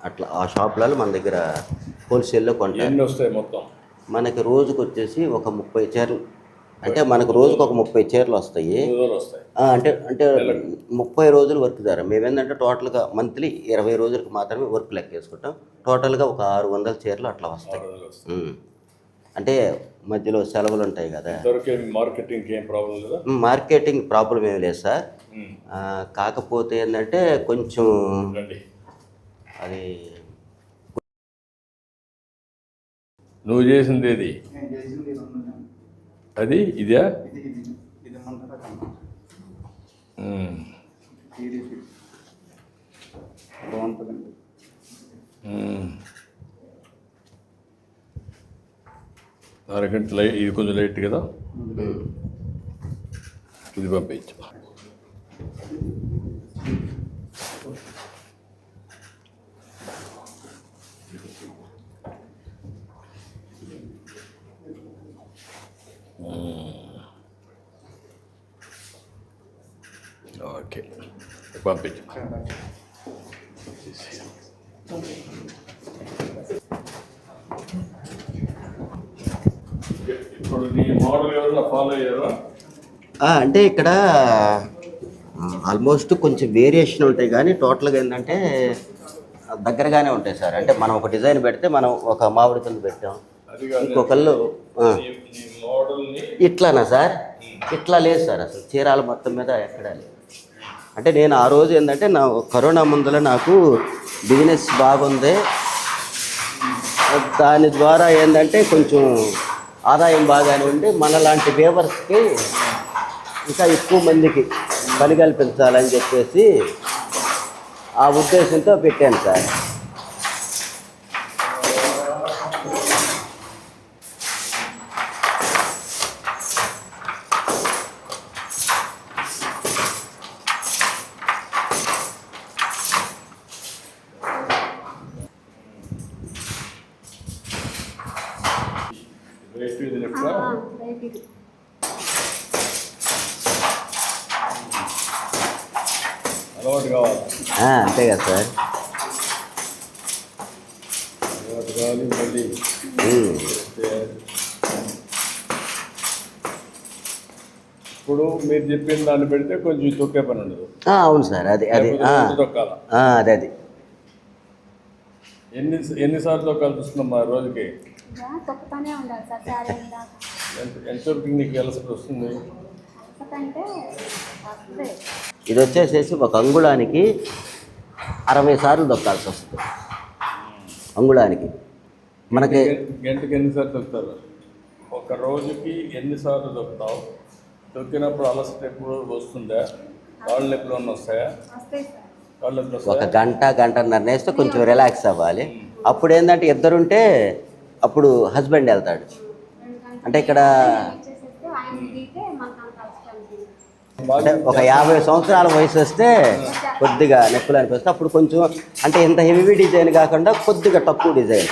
అట్లా ఆ షాపులలో మన దగ్గర హోల్సేల్లో కొంటారు. ఎన్ని వస్తాయి మొత్తం? మనకి రోజుకు వచ్చేసి ఒక 30 చీరలు, అంటే మనకు రోజుకు ఒక 30 చీరలు వస్తాయి. అంటే 30 రోజులు వర్క్ ద్వారా మేమేంటంటే టోటల్గా మంత్లీ 20 రోజులకు మాత్రమే వర్క్ లెక్కేసుకుంటాం. టోటల్గా ఒక 600 చీరలు అట్లా వస్తాయి. అంటే మధ్యలో సెలవులు ఉంటాయి కదా. మార్కెటింగ్ ప్రాబ్లం ఏమి లేదు సార్. కాకపోతే ఏంటంటే కొంచెం అది నువ్వు చేసింది ఏది అది ఇదే బాగుంటుందండి. అరగంట లైట్, ఇది కొంచెం లైట్ కదా, ఇది పంపించు. ఓకే పంపించు. ఇప్పుడు నీ మోడల్ ఎవరైనా ఫాలో అయ్యారా? అంటే ఇక్కడ ఆల్మోస్ట్ కొంచెం వేరియేషన్ ఉంటాయి కానీ టోటల్గా ఏంటంటే దగ్గరగానే ఉంటాయి సార్. అంటే మనం ఒక డిజైన్ పెడితే మనం ఒక మామిడి కింద పెట్టాం, ఇంకొకళ్ళు ఇట్లానా సార్? ఇట్లా లేదు సార్, అసలు చీరాల మొత్తం మీద ఎక్కడా లేదు. అంటే నేను ఆ రోజు ఏంటంటే నా కరోనా ముందర నాకు బిజినెస్ బాగుంది, దాని ద్వారా ఏంటంటే కొంచెం ఆదాయం బాగానే ఉండి మనలాంటి వేవర్స్కి ఇంకా ఎక్కువ మందికి పని కల్పించాలని చెప్పేసి ఆ ఉద్దేశంతో పెట్టాను సార్. అలవాటు కావాలి. అంతే కదా సార్. అలవాటు కావాలి. మళ్ళీ ఇప్పుడు మీరు చెప్పిన దాన్ని పెడితే కొంచెం తొక్కే పని ఉండదు. అవును సార్, అది అది అది ఎన్నిసార్లు తొక్కాలి చూస్తున్నామ్మా రోజుకి? ఎంతవరకు నీకు ఎలసట వస్తుంది? ఇది వచ్చేసేసి ఒక అంగుళానికి 60 సార్లు దొక్కాల్సి వస్తుంది. అంగుళానికి మనకి గంటకి ఎన్నిసార్లు దొక్కుతారు? ఒక రోజుకి ఎన్నిసార్లు దొక్కుతావు? దొక్కినప్పుడు అలసట ఎప్పుడు వస్తుందా? కాళ్ళు నొప్పులు ఏమన్నా వస్తాయా? కాళ్ళు నొప్పులు వస్తాయా? ఒక గంటన్నర వేస్తే కొంచెం రిలాక్స్ అవ్వాలి. అప్పుడు ఏంటంటే ఇద్దరుంటే అప్పుడు హస్బెండ్ వెళ్తాడు. అంటే ఇక్కడ అంటే ఒక 50 సంవత్సరాల వయసు వస్తే కొద్దిగా నొప్పులు అనిపిస్తే అప్పుడు కొంచెం అంటే ఇంత హెవీ డిజైన్ కాకుండా కొద్దిగా తక్కువ డిజైన్